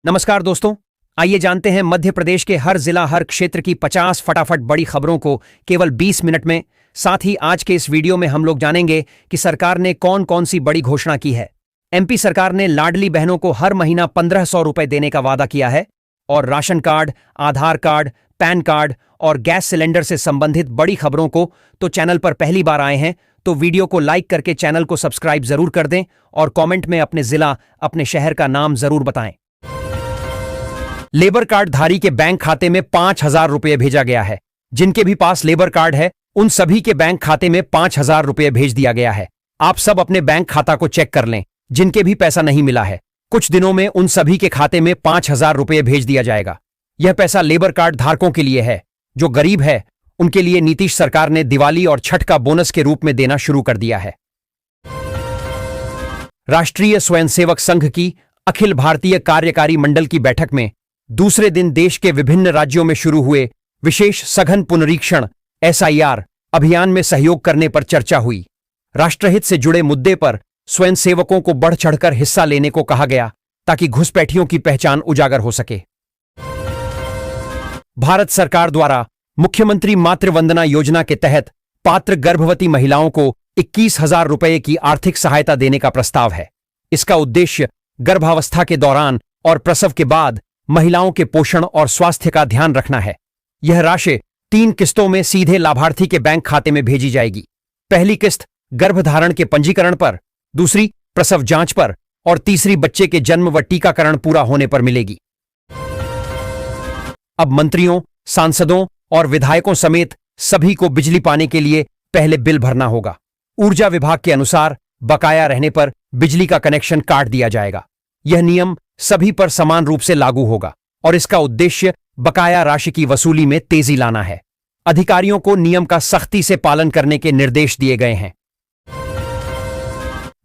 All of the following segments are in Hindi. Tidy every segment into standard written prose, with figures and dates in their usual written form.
नमस्कार दोस्तों, आइए जानते हैं मध्य प्रदेश के हर जिला हर क्षेत्र की 50 फटाफट बड़ी खबरों को केवल 20 मिनट में। साथ ही आज के इस वीडियो में हम लोग जानेंगे कि सरकार ने कौन कौन सी बड़ी घोषणा की है। एमपी सरकार ने लाडली बहनों को हर महीना 1500 रुपए देने का वादा किया है और राशन कार्ड, आधार कार्ड, पैन कार्ड और गैस सिलेंडर से संबंधित बड़ी खबरों को तो चैनल पर पहली बार आए हैं तो वीडियो को लाइक करके चैनल को सब्सक्राइब जरूर कर दें और कमेंट में अपने जिला, अपने शहर का नाम जरूर बताएं। लेबर कार्ड धारी के बैंक खाते में 5000 रुपये भेजा गया है। जिनके भी पास लेबर कार्ड है उन सभी के बैंक खाते में 5000 रुपये भेज दिया गया है। आप सब अपने बैंक खाता को चेक कर लें। जिनके भी पैसा नहीं मिला है कुछ दिनों में उन सभी के खाते में 5000 रुपये भेज दिया जाएगा। यह पैसा लेबर कार्ड धारकों के लिए है। जो गरीब है उनके लिए नीतीश सरकार ने दिवाली और छठ का बोनस के रूप में देना शुरू कर दिया है। राष्ट्रीय स्वयंसेवक संघ की अखिल भारतीय कार्यकारी मंडल की बैठक में दूसरे दिन देश के विभिन्न राज्यों में शुरू हुए विशेष सघन पुनरीक्षण SIR अभियान में सहयोग करने पर चर्चा हुई। राष्ट्रहित से जुड़े मुद्दे पर स्वयंसेवकों को बढ़ चढ़कर हिस्सा लेने को कहा गया ताकि घुसपैठियों की पहचान उजागर हो सके। भारत सरकार द्वारा मुख्यमंत्री मातृ वंदना योजना के तहत पात्र गर्भवती महिलाओं को 21,000 रुपये की आर्थिक सहायता देने का प्रस्ताव है। इसका उद्देश्य गर्भावस्था के दौरान और प्रसव के बाद महिलाओं के पोषण और स्वास्थ्य का ध्यान रखना है। यह राशि 3 किस्तों में सीधे लाभार्थी के बैंक खाते में भेजी जाएगी। पहली किस्त गर्भधारण के पंजीकरण पर, दूसरी प्रसव जांच पर और तीसरी बच्चे के जन्म व टीकाकरण पूरा होने पर मिलेगी। अब मंत्रियों, सांसदों और विधायकों समेत सभी को बिजली पाने के लिए पहले बिल भरना होगा। ऊर्जा विभाग के अनुसार बकाया रहने पर बिजली का कनेक्शन काट दिया जाएगा। यह नियम सभी पर समान रूप से लागू होगा और इसका उद्देश्य बकाया राशि की वसूली में तेजी लाना है। अधिकारियों को नियम का सख्ती से पालन करने के निर्देश दिए गए हैं।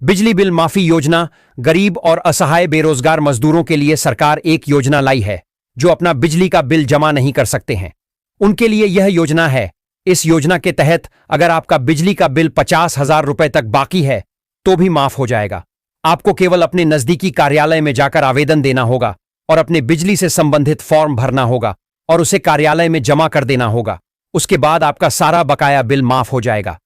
बिजली बिल माफी योजना गरीब और असहाय बेरोजगार मजदूरों के लिए सरकार एक योजना लाई है जो अपना बिजली का बिल जमा नहीं कर सकते हैं। उनके लिए यह योजना है। इस योजना के तहत अगर आपका बिजली का बिल 50,000 रुपए तक बाकी है तो भी माफ हो जाएगा। आपको केवल अपने नजदीकी कार्यालय में जाकर आवेदन देना होगा और अपने बिजली से संबंधित फॉर्म भरना होगा और उसे कार्यालय में जमा कर देना होगा। उसके बाद आपका सारा बकाया बिल माफ हो जाएगा।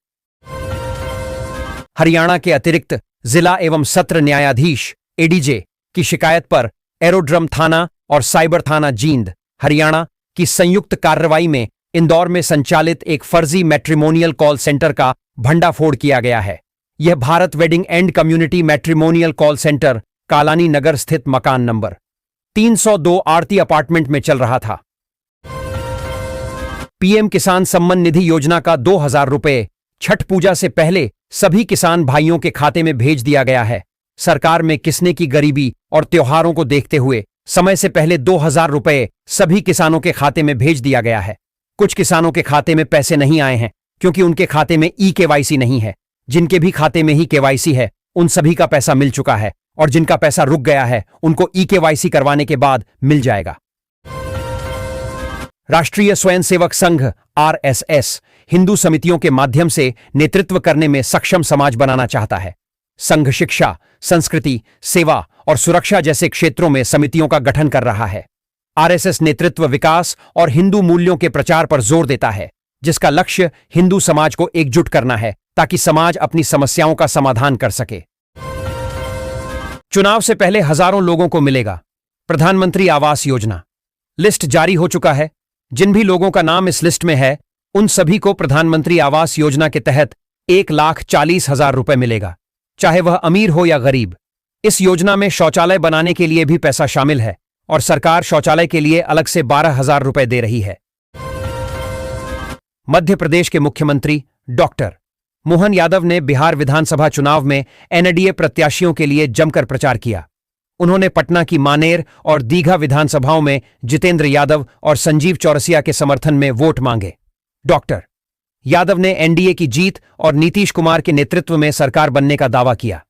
हरियाणा के अतिरिक्त जिला एवं सत्र न्यायाधीश ADJ की शिकायत पर एरोड्रम थाना और साइबर थाना जींद, हरियाणा की संयुक्त कार्रवाई में इंदौर में संचालित एक फर्जी मैट्रिमोनियल कॉल सेंटर का भंडाफोड़ किया गया है। यह Bharat wedding and community matrimonial call centre Kalani Nagar स्थित मकान नंबर 302 आरती अपार्टमेंट में चल रहा था। PM किसान सम्मान निधि योजना का 2000 रुपये छठ पूजा से पहले सभी किसान भाइयों के खाते में भेज दिया गया है। सरकार में किसने की गरीबी और त्योहारों को देखते हुए समय से पहले 2000 रुपये सभी किसानों के खाते में भेज दिया गया है। कुछ किसानों के खाते में पैसे नहीं आए हैं क्योंकि उनके खाते में eKYC नहीं है। जिनके भी खाते में ही KYC है उन सभी का पैसा मिल चुका है और जिनका पैसा रुक गया है उनको eKYC करवाने के बाद मिल जाएगा। राष्ट्रीय स्वयंसेवक संघ RSS हिंदू समितियों के माध्यम से नेतृत्व करने में सक्षम समाज बनाना चाहता है। संघ शिक्षा, संस्कृति, सेवा और सुरक्षा जैसे क्षेत्रों में समितियों का गठन कर रहा है। RSS नेतृत्व विकास और हिंदू मूल्यों के प्रचार पर जोर देता है जिसका लक्ष्य हिंदू समाज को एकजुट करना है ताकि समाज अपनी समस्याओं का समाधान कर सके। चुनाव से पहले हजारों लोगों को मिलेगा प्रधानमंत्री आवास योजना। लिस्ट जारी हो चुका है। जिन भी लोगों का नाम इस लिस्ट में है उन सभी को प्रधानमंत्री आवास योजना के तहत 1,40,000 रुपए मिलेगा, चाहे वह अमीर हो या गरीब। इस योजना में शौचालय बनाने के लिए भी पैसा शामिल है और सरकार शौचालय के लिए अलग से 12,000 रुपए दे रही है। मध्य प्रदेश के मुख्यमंत्री डॉक्टर मोहन यादव ने बिहार विधानसभा चुनाव में NDA प्रत्याशियों के लिए जमकर प्रचार किया। उन्होंने पटना की मानेर और दीघा विधानसभाओं में जितेंद्र यादव और संजीव चौरसिया के समर्थन में वोट मांगे। डॉक्टर यादव ने NDA की जीत और नीतीश कुमार के नेतृत्व में सरकार बनने का दावा किया।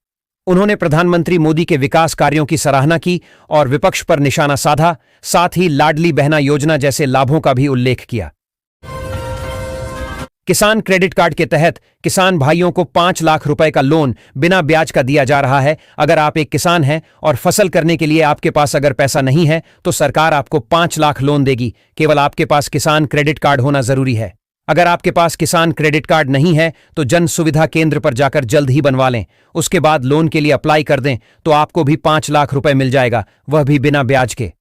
उन्होंने प्रधानमंत्री मोदी के विकास कार्यों की सराहना की और विपक्ष पर निशाना साधा। साथ ही लाडली बहना योजना जैसे लाभों का भी उल्लेख किया। किसान क्रेडिट कार्ड के तहत किसान भाइयों को 5 लाख रुपए का लोन बिना ब्याज का दिया जा रहा है। अगर आप एक किसान हैं और फसल करने के लिए आपके पास अगर पैसा नहीं है तो सरकार आपको 5 लाख लोन देगी। केवल आपके पास किसान क्रेडिट कार्ड होना जरूरी है। अगर आपके पास किसान क्रेडिट कार्ड नहीं है तो जन सुविधा केंद्र पर जाकर जल्द ही बनवा लें। उसके बाद लोन के लिए अप्लाई कर दें तो आपको भी 5 लाख रुपए मिल जाएगा, वह भी बिना ब्याज के।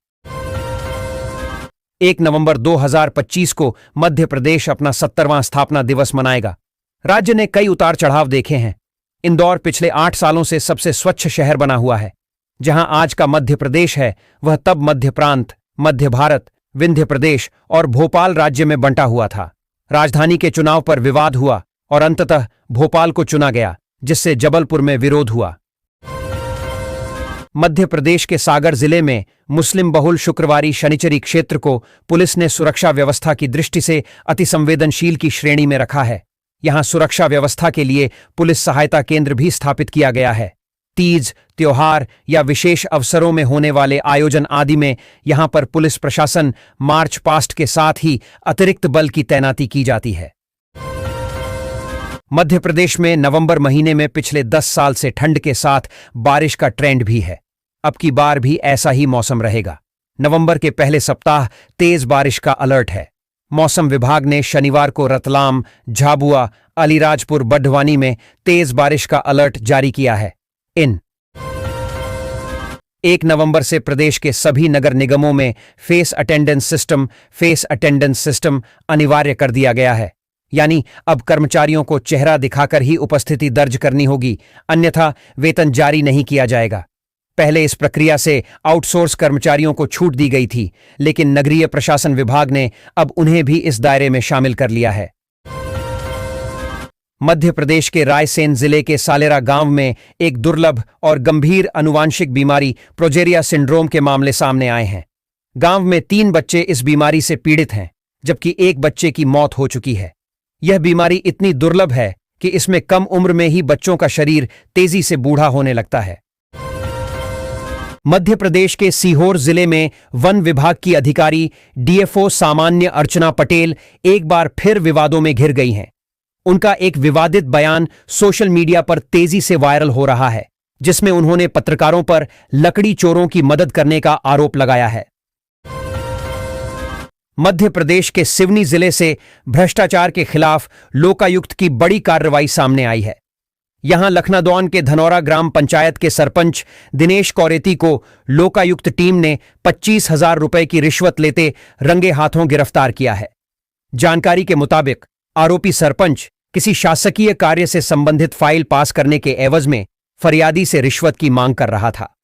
1 नवंबर 2025 को मध्य प्रदेश अपना 70वां स्थापना दिवस मनाएगा। राज्य ने कई उतार चढ़ाव देखे हैं। इंदौर पिछले 8 सालों से सबसे स्वच्छ शहर बना हुआ है। जहां आज का मध्य प्रदेश है वह तब मध्य प्रांत, मध्य भारत, विंध्य प्रदेश और भोपाल राज्य में बंटा हुआ था। राजधानी के चुनाव पर विवाद हुआ और अंततः भोपाल को चुना गया, जिससे जबलपुर में विरोध हुआ। मध्य प्रदेश के सागर जिले में मुस्लिम बहुल शुक्रवारी शनिचरी क्षेत्र को पुलिस ने सुरक्षा व्यवस्था की दृष्टि से अतिसंवेदनशील की श्रेणी में रखा है। यहां सुरक्षा व्यवस्था के लिए पुलिस सहायता केंद्र भी स्थापित किया गया है। तीज, त्योहार या विशेष अवसरों में होने वाले आयोजन आदि में यहां पर पुलिस प्रशासन मार्च पास्ट के साथ ही अतिरिक्त बल की तैनाती की जाती है। मध्य प्रदेश में नवंबर महीने में पिछले 10 साल से ठंड के साथ बारिश का ट्रेंड भी है। अब की बार भी ऐसा ही मौसम रहेगा। नवंबर के पहले सप्ताह तेज बारिश का अलर्ट है। मौसम विभाग ने शनिवार को रतलाम, झाबुआ, अलीराजपुर, बड़वानी में तेज बारिश का अलर्ट जारी किया है। 1 नवंबर से प्रदेश के सभी नगर निगमों में फेस अटेंडेंस सिस्टम अनिवार्य कर दिया गया है। यानी अब कर्मचारियों को चेहरा दिखाकर ही उपस्थिति दर्ज करनी होगी, अन्यथा वेतन जारी नहीं किया जाएगा। पहले इस प्रक्रिया से आउटसोर्स कर्मचारियों को छूट दी गई थी, लेकिन नगरीय प्रशासन विभाग ने अब उन्हें भी इस दायरे में शामिल कर लिया है। मध्य प्रदेश के रायसेन जिले के सालेरा गांव में एक दुर्लभ और गंभीर आनुवांशिक बीमारी प्रोजेरिया सिंड्रोम के मामले सामने आए हैं। गांव में 3 बच्चे इस बीमारी से पीड़ित हैं, जबकि एक बच्चे की मौत हो चुकी है। यह बीमारी इतनी दुर्लभ है कि इसमें कम उम्र में ही बच्चों का शरीर तेजी से बूढ़ा होने लगता है। मध्य प्रदेश के सीहोर जिले में वन विभाग की अधिकारी डीएफओ सामान्य अर्चना पटेल एक बार फिर विवादों में घिर गई हैं। उनका एक विवादित बयान सोशल मीडिया पर तेजी से वायरल हो रहा है, जिसमें उन्होंने पत्रकारों पर लकड़ी चोरों की मदद करने का आरोप लगाया है। मध्य प्रदेश के सिवनी जिले से भ्रष्टाचार के खिलाफ लोकायुक्त की बड़ी कार्रवाई सामने आई है। यहां लखनादौन के धनौरा ग्राम पंचायत के सरपंच दिनेश कौरेती को लोकायुक्त टीम ने 25,000 रुपए की रिश्वत लेते रंगे हाथों गिरफ्तार किया है। जानकारी के मुताबिक आरोपी सरपंच किसी शासकीय कार्य से संबंधित फाइल पास करने के एवज में फरियादी से रिश्वत की मांग कर रहा था।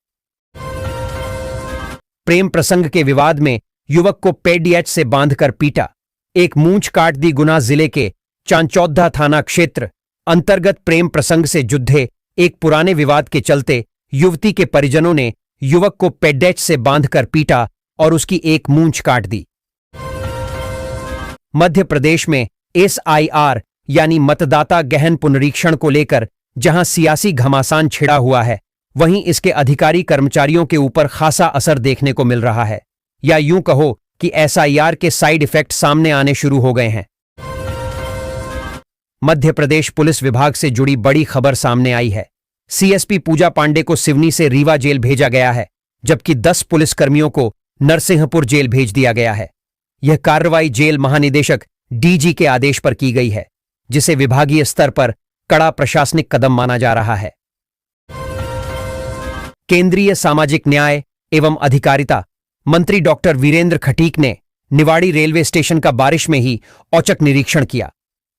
प्रेम प्रसंग के विवाद में युवक को पेडीएच से बांधकर पीटा। एक मूंछ काट दी। गुना जिले के चांचौदा थाना क्षेत्र अंतर्गत प्रेम प्रसंग से जुद्धे एक पुराने विवाद के चलते युवती के परिजनों ने युवक को पेडीएच से बांधकर पीटा और उसकी एक मूंछ काट दी। मध्य प्रदेश में एसआईआर यानी मतदाता गहन पुनरीक्षण को लेकर जहां सियासी घमासान छिड़ा हुआ है, वहीं इसके अधिकारी कर्मचारियों के ऊपर खासा असर देखने को मिल रहा है, या यूं कहो कि एसआईआर के साइड इफेक्ट सामने आने शुरू हो गए हैं। मध्य प्रदेश पुलिस विभाग से जुड़ी बड़ी खबर सामने आई है। सीएसपी पूजा पांडे को सिवनी से रीवा जेल भेजा गया है, जबकि 10 पुलिसकर्मियों को नरसिंहपुर जेल भेज दिया गया है। यह कार्रवाई जेल महानिदेशक डीजी के आदेश पर की गई है, जिसे विभागीय स्तर पर कड़ा प्रशासनिक कदम माना जा रहा है। केंद्रीय सामाजिक न्याय एवं अधिकारिता मंत्री डॉक्टर वीरेंद्र खटीक ने निवाड़ी रेलवे स्टेशन का बारिश में ही औचक निरीक्षण किया।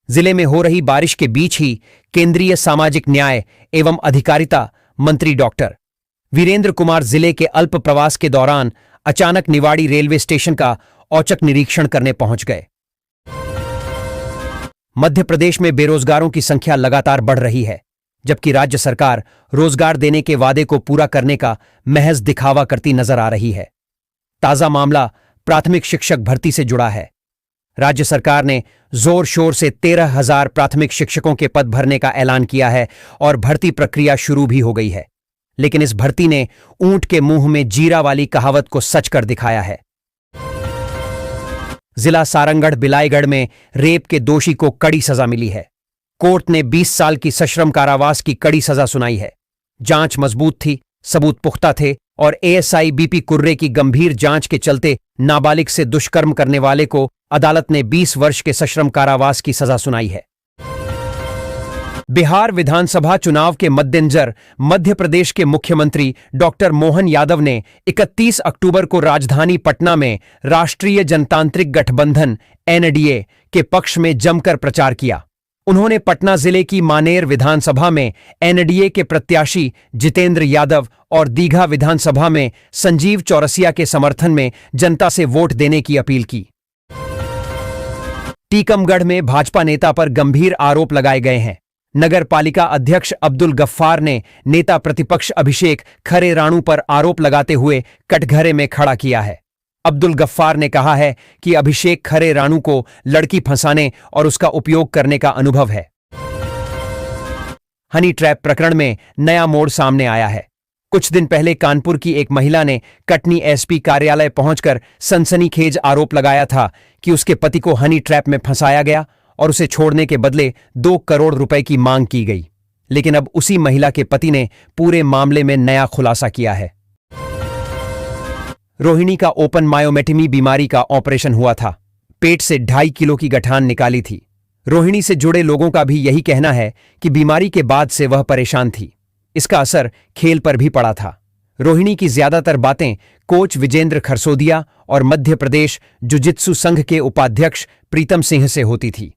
जिले में हो रही बारिश के बीच ही केंद्रीय सामाजिक न्याय एवं अधिकारिता मंत्री डॉक्टर वीरेंद्र कुमार जिले के अल्प प्रवास के दौरान अचानक निवाड़ी रेलवे स्टेशन का औचक निरीक्षण करने पहुंच गए। मध्य प्रदेश में बेरोजगारों की संख्या लगातार बढ़ रही है, जबकि राज्य सरकार रोजगार देने के वादे को पूरा करने का महज दिखावा करती नजर आ रही है। ताजा मामला प्राथमिक शिक्षक भर्ती से जुड़ा है। राज्य सरकार ने जोर शोर से 13,000 प्राथमिक शिक्षकों के पद भरने का ऐलान किया है और भर्ती प्रक्रिया शुरू भी हो गई है, लेकिन इस भर्ती ने ऊंट के मुंह में जीरा वाली कहावत को सच कर दिखाया है। जिला सारंगढ़ बिलाईगढ़ में रेप के दोषी को कड़ी सजा मिली है। कोर्ट ने 20 साल की सश्रम कारावास की कड़ी सजा सुनाई है। जांच मजबूत थी, सबूत पुख्ता थे और एएसआई बीपी कुर्रे की गंभीर जांच के चलते नाबालिग से दुष्कर्म करने वाले को अदालत ने 20 वर्ष के सश्रम कारावास की सजा सुनाई है। बिहार विधानसभा चुनाव के मद्देनजर मध्य प्रदेश के मुख्यमंत्री डॉक्टर मोहन यादव ने 31 अक्टूबर को राजधानी पटना में राष्ट्रीय जनतांत्रिक गठबंधन एनडीए के पक्ष में जमकर प्रचार किया। उन्होंने पटना जिले की मानेर विधानसभा में एनडीए के प्रत्याशी जितेंद्र यादव और दीघा विधानसभा में संजीव चौरसिया के समर्थन में जनता से वोट देने की अपील की। टीकमगढ़ में भाजपा नेता पर गंभीर आरोप लगाए गए हैं। नगर पालिका अध्यक्ष अब्दुल गफ्फार ने नेता प्रतिपक्ष अभिषेक खरे राणू पर आरोप लगाते हुए कटघरे में खड़ा किया है। अब्दुल गफ्फार ने कहा है कि अभिषेक खरे राणू को लड़की फंसाने और उसका उपयोग करने का अनुभव है। हनी ट्रैप प्रकरण में नया मोड़ सामने आया है। कुछ दिन पहले कानपुर की एक महिला ने कटनी एसपी कार्यालय पहुंचकर सनसनीखेज आरोप लगाया था कि उसके पति को हनी ट्रैप में फंसाया गया और उसे छोड़ने के बदले 2 करोड़ रुपए की मांग की गई। लेकिन अब उसी महिला के पति ने पूरे मामले में नया खुलासा किया है। रोहिणी का ओपन मायोमेटमी बीमारी का ऑपरेशन हुआ था। पेट से 2.5 किलो की गठान निकाली थी। रोहिणी से जुड़े लोगों का भी यही कहना है कि बीमारी के बाद से वह परेशान थी। इसका असर खेल पर भी पड़ा था। रोहिणी की ज्यादातर बातें कोच विजेंद्र खरसोदिया और मध्य प्रदेश जुजित्सु संघ के उपाध्यक्ष प्रीतम सिंह से होती थी।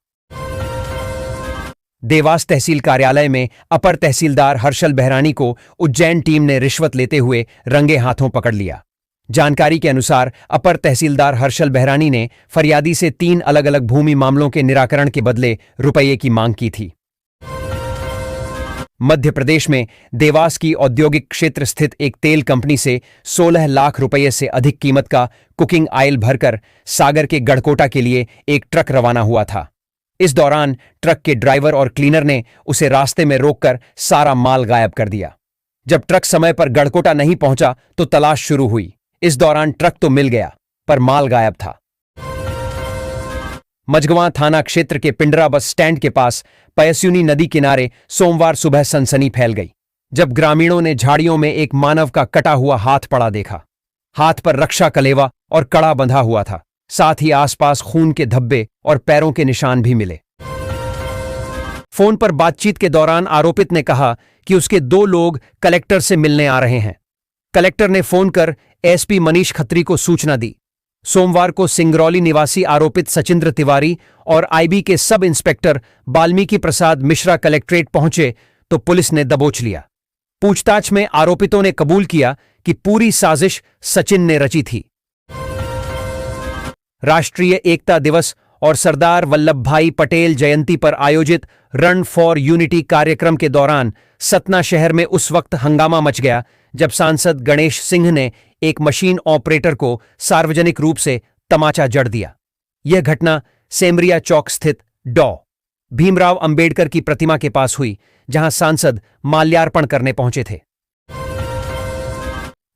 देवास तहसील कार्यालय में अपर तहसीलदार हर्षल बहरानी को उज्जैन टीम ने रिश्वत लेते हुए रंगे हाथों पकड़ लिया। जानकारी के अनुसार अपर तहसीलदार हर्षल बहरानी ने फरियादी से 3 अलग अलग भूमि मामलों के निराकरण के बदले रुपये की मांग की थी। मध्य प्रदेश में देवास की औद्योगिक क्षेत्र स्थित एक तेल कंपनी से 16 लाख रुपये से अधिक कीमत का कुकिंग ऑयल भरकर सागर के गढ़कोटा के लिए एक ट्रक रवाना हुआ था। इस दौरान ट्रक के ड्राइवर और क्लीनर ने उसे रास्ते में रोककर सारा माल गायब कर दिया। जब ट्रक समय पर गढ़कोटा नहीं पहुंचा तो तलाश शुरू हुई। इस दौरान ट्रक तो मिल गया पर माल गायब था। मझगवां थाना क्षेत्र के पिंडरा बस स्टैंड के पास पयस्यूनी नदी किनारे सोमवार सुबह सनसनी फैल गई जब ग्रामीणों ने झाड़ियों में एक मानव का कटा हुआ हाथ पड़ा देखा। हाथ पर रक्षा कलेवा और कड़ा बंधा हुआ था। साथ ही आसपास खून के धब्बे और पैरों के निशान भी मिले। फोन पर बातचीत के दौरान आरोपित ने कहा कि उसके 2 लोग कलेक्टर से मिलने आ रहे हैं। कलेक्टर ने फोन कर एसपी मनीष खत्री को सूचना दी। सोमवार को सिंगरौली निवासी आरोपित सचिंद्र तिवारी और आईबी के सब इंस्पेक्टर वाल्मीकि प्रसाद मिश्रा कलेक्ट्रेट पहुंचे तो पुलिस ने दबोच लिया। पूछताछ में आरोपितों ने कबूल किया कि पूरी साजिश सचिन ने रची थी। राष्ट्रीय एकता दिवस और सरदार वल्लभ भाई पटेल जयंती पर आयोजित रन फॉर यूनिटी कार्यक्रम के दौरान सतना शहर में उस वक्त हंगामा मच गया जब सांसद गणेश सिंह ने एक मशीन ऑपरेटर को सार्वजनिक रूप से तमाचा जड़ दिया। यह घटना सेमरिया चौक स्थित डॉ. भीमराव अंबेडकर की प्रतिमा के पास हुई, जहां सांसद माल्यार्पण करने पहुंचे थे।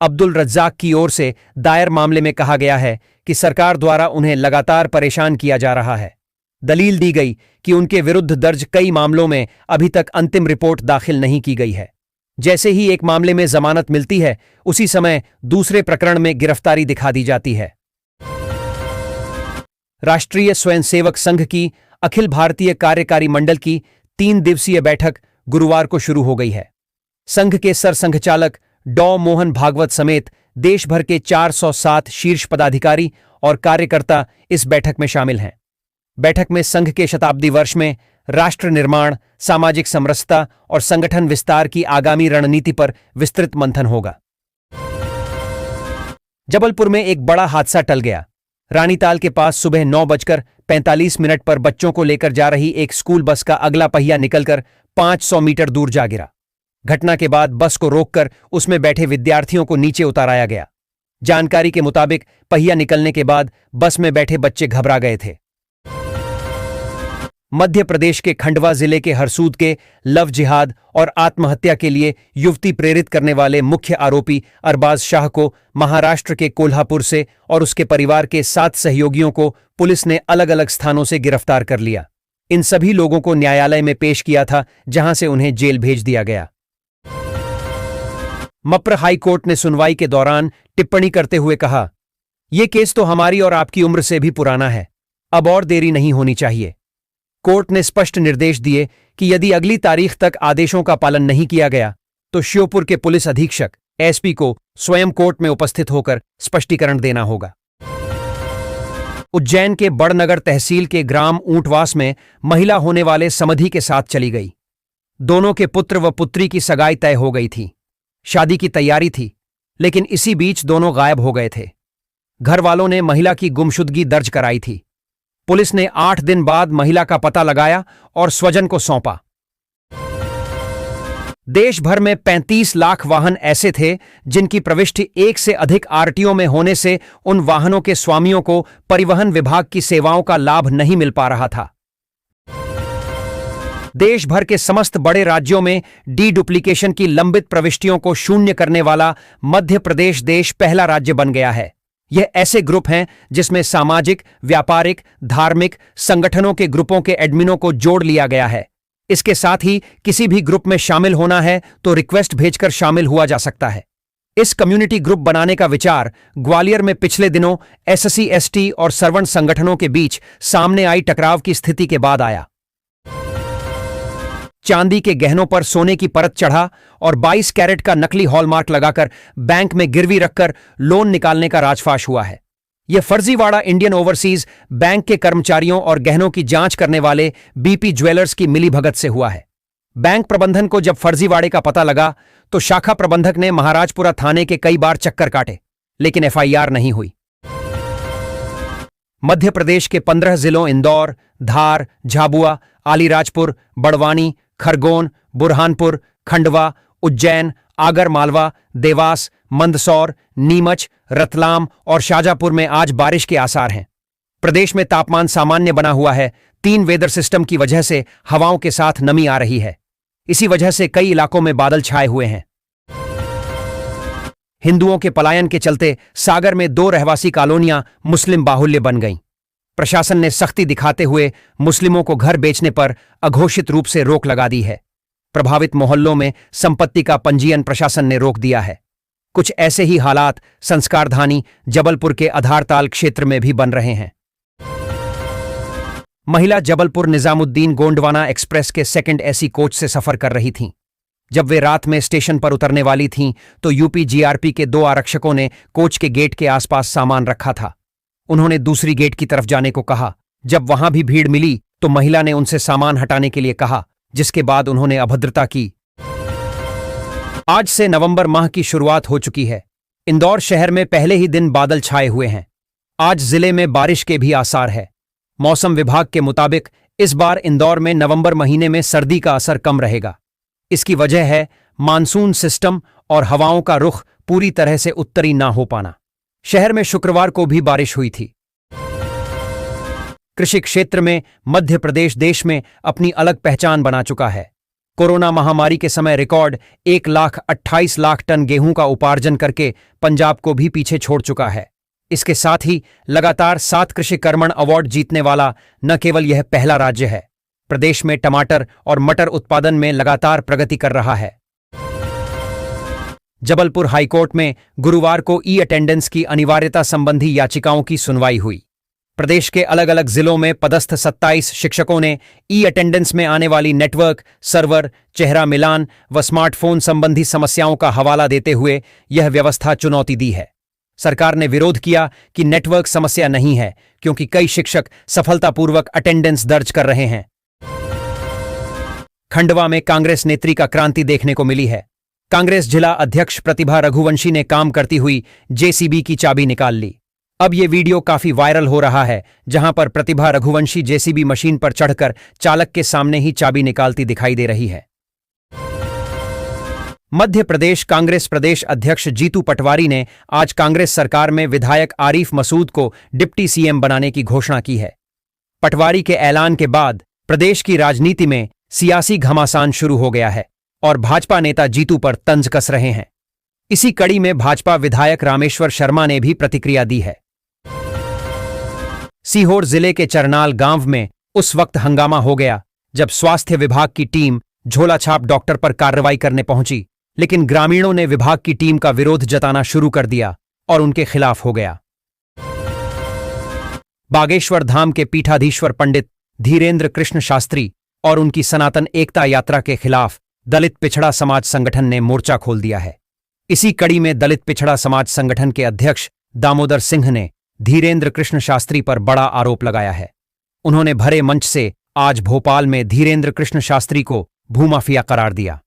अब्दुल रज्जाक की ओर से दायर मामले में कहा गया है कि सरकार द्वारा उन्हें लगातार परेशान किया जा रहा है। दलील दी गई कि उनके विरुद्ध दर्ज कई मामलों में अभी तक अंतिम रिपोर्ट दाखिल नहीं की गई है। जैसे ही एक मामले में जमानत मिलती है, उसी समय दूसरे प्रकरण में गिरफ्तारी दिखा दी जाती है। राष्ट्रीय स्वयंसेवक संघ की अखिल भारतीय कार्यकारी मंडल की 3 दिवसीय बैठक गुरुवार को शुरू हो गई है। संघ के सरसंघचालक डॉ. मोहन भागवत समेत देश भर के 407 शीर्ष पदाधिकारी और कार्यकर्ता इस बैठक में शामिल हैं। बैठक में संघ के शताब्दी वर्ष में राष्ट्र निर्माण, सामाजिक समरसता और संगठन विस्तार की आगामी रणनीति पर विस्तृत मंथन होगा। जबलपुर में एक बड़ा हादसा टल गया। रानीताल के पास सुबह 9:45 पर बच्चों को लेकर जा रही एक स्कूल बस का अगला पहिया निकलकर 500 मीटर दूर जा गिरा। घटना के बाद बस को रोककर उसमें बैठे विद्यार्थियों को नीचे उताराया गया। जानकारी के मुताबिक पहिया निकलने के बाद बस में बैठे बच्चे घबरा गए थे। मध्य प्रदेश के खंडवा जिले के हरसूद के लव जिहाद और आत्महत्या के लिए युवती प्रेरित करने वाले मुख्य आरोपी अरबाज शाह को महाराष्ट्र के कोल्हापुर से और उसके परिवार के 7 सहयोगियों को पुलिस ने अलग अलग स्थानों से गिरफ्तार कर लिया। इन सभी लोगों को न्यायालय में पेश किया था, जहां से उन्हें जेल भेज दिया गया। मप्र हाई कोर्ट ने सुनवाई के दौरान टिप्पणी करते हुए कहा, यह केस तो हमारी और आपकी उम्र से भी पुराना है, अब और देरी नहीं होनी चाहिए। कोर्ट ने स्पष्ट निर्देश दिए कि यदि अगली तारीख तक आदेशों का पालन नहीं किया गया तो श्योपुर के पुलिस अधीक्षक एसपी को स्वयं कोर्ट में उपस्थित होकर स्पष्टीकरण देना होगा। उज्जैन के बड़नगर तहसील के ग्राम ऊंटवास में महिला होने वाले समधी के साथ चली गई। दोनों के पुत्र व पुत्री की सगाई तय हो गई थी, शादी की तैयारी थी, लेकिन इसी बीच दोनों गायब हो गए थे। घर वालों ने महिला की गुमशुदगी दर्ज कराई थी। पुलिस ने 8 दिन बाद महिला का पता लगाया और स्वजन को सौंपा। देश भर में 35 लाख वाहन ऐसे थे जिनकी प्रविष्टि 1 से अधिक आरटीओ में होने से उन वाहनों के स्वामियों को परिवहन विभाग की सेवाओं का लाभ नहीं मिल पा रहा था। देश भर के समस्त बड़े राज्यों में डी डुप्लीकेशन की लंबित प्रविष्टियों को शून्य करने वाला मध्य प्रदेश देश पहला राज्य बन गया है। यह ऐसे ग्रुप हैं जिसमें सामाजिक, व्यापारिक, धार्मिक संगठनों के ग्रुपों के एडमिनों को जोड़ लिया गया है। इसके साथ ही किसी भी ग्रुप में शामिल होना है तो रिक्वेस्ट भेजकर शामिल हुआ जा सकता है। इस कम्युनिटी ग्रुप बनाने का विचार ग्वालियर में पिछले दिनों एससी, एसटी और सर्वण संगठनों के बीच सामने आई टकराव की स्थिति के बाद आया। चांदी के गहनों पर सोने की परत चढ़ा और 22 कैरेट का नकली हॉलमार्क लगाकर बैंक में गिरवी रखकर लोन निकालने का राजफाश हुआ है। यह फर्जीवाड़ा इंडियन ओवरसीज बैंक के कर्मचारियों और गहनों की जांच करने वाले बीपी ज्वेलर्स की मिलीभगत से हुआ है। बैंक प्रबंधन को जब फर्जीवाड़े का पता लगा तो शाखा प्रबंधक ने महाराजपुरा थाने के कई बार चक्कर काटे, लेकिन एफआईआर नहीं हुई। मध्य प्रदेश के 15 जिलों इंदौर, धार, झाबुआ, आलीराजपुर, बड़वानी, खरगोन, बुरहानपुर, खंडवा, उज्जैन, आगर मालवा, देवास, मंदसौर, नीमच, रतलाम और शाजापुर में आज बारिश के आसार हैं। प्रदेश में तापमान सामान्य बना हुआ है। 3 वेदर सिस्टम की वजह से हवाओं के साथ नमी आ रही है। इसी वजह से कई इलाकों में बादल छाए हुए हैं। हिंदुओं के पलायन के चलते सागर में 2 रहवासी कॉलोनियां मुस्लिम बाहुल्य बन गईं। प्रशासन ने सख्ती दिखाते हुए मुस्लिमों को घर बेचने पर अघोषित रूप से रोक लगा दी है। प्रभावित मोहल्लों में संपत्ति का पंजीयन प्रशासन ने रोक दिया है। कुछ ऐसे ही हालात संस्कारधानी जबलपुर के आधारताल क्षेत्र में भी बन रहे हैं। महिला जबलपुर निजामुद्दीन गोंडवाना एक्सप्रेस के 2nd एसी कोच से सफर कर रही थीं। जब वे रात में स्टेशन पर उतरने वाली थीं तो यूपी जीआरपी के 2 आरक्षकों ने कोच के गेट के आसपास सामान रखा था। उन्होंने दूसरी गेट की तरफ जाने को कहा। जब वहां भी भीड़ मिली तो महिला ने उनसे सामान हटाने के लिए कहा, जिसके बाद उन्होंने अभद्रता की। आज से नवंबर माह की शुरुआत हो चुकी है। इंदौर शहर में पहले ही दिन बादल छाए हुए हैं। आज जिले में बारिश के भी आसार है। मौसम विभाग के मुताबिक इस बार इंदौर में नवंबर महीने में सर्दी का असर कम रहेगा। इसकी वजह है मानसून सिस्टम और हवाओं का रुख पूरी तरह से उत्तरी ना हो पाना। शहर में शुक्रवार को भी बारिश हुई थी। कृषि क्षेत्र में मध्य प्रदेश देश में अपनी अलग पहचान बना चुका है। कोरोना महामारी के समय रिकॉर्ड 1,28,00,000 टन गेहूं का उपार्जन करके पंजाब को भी पीछे छोड़ चुका है। इसके साथ ही लगातार 7 कृषि कर्मण अवार्ड जीतने वाला न केवल यह पहला राज्य है, प्रदेश में टमाटर और मटर उत्पादन में लगातार प्रगति कर रहा है। जबलपुर हाईकोर्ट में गुरुवार को ई अटेंडेंस की अनिवार्यता संबंधी याचिकाओं की सुनवाई हुई। प्रदेश के अलग अलग जिलों में पदस्थ 27 शिक्षकों ने ई अटेंडेंस में आने वाली नेटवर्क, सर्वर, चेहरा मिलान व स्मार्टफोन संबंधी समस्याओं का हवाला देते हुए यह व्यवस्था चुनौती दी है। सरकार ने विरोध किया कि नेटवर्क समस्या नहीं है, क्योंकि कई शिक्षक सफलतापूर्वक अटेंडेंस दर्ज कर रहे हैं। खंडवा में कांग्रेस नेत्री का क्रांति देखने को मिली है। कांग्रेस जिला अध्यक्ष प्रतिभा रघुवंशी ने काम करती हुई जेसीबी की चाबी निकाल ली। अब ये वीडियो काफी वायरल हो रहा है, जहां पर प्रतिभा रघुवंशी जेसीबी मशीन पर चढ़कर चालक के सामने ही चाबी निकालती दिखाई दे रही है। मध्य प्रदेश कांग्रेस प्रदेश अध्यक्ष जीतू पटवारी ने आज कांग्रेस सरकार में विधायक आरिफ मसूद को डिप्टी सीएम बनाने की घोषणा की है। पटवारी के ऐलान के बाद प्रदेश की राजनीति में सियासी घमासान शुरू हो गया है और भाजपा नेता जीतू पर तंज कस रहे हैं। इसी कड़ी में भाजपा विधायक रामेश्वर शर्मा ने भी प्रतिक्रिया दी है। सीहोर जिले के चरनाल गांव में उस वक्त हंगामा हो गया जब स्वास्थ्य विभाग की टीम झोलाछाप डॉक्टर पर कार्रवाई करने पहुंची, लेकिन ग्रामीणों ने विभाग की टीम का विरोध जताना शुरू कर दिया और उनके खिलाफ हो गया। बागेश्वर धाम के पीठाधीश्वर पंडित धीरेन्द्र कृष्ण शास्त्री और उनकी सनातन एकता यात्रा के खिलाफ दलित पिछड़ा समाज संगठन ने मोर्चा खोल दिया है। इसी कड़ी में दलित पिछड़ा समाज संगठन के अध्यक्ष दामोदर सिंह ने धीरेन्द्र कृष्ण शास्त्री पर बड़ा आरोप लगाया है। उन्होंने भरे मंच से आज भोपाल में धीरेन्द्र कृष्ण शास्त्री को भूमाफिया करार दिया।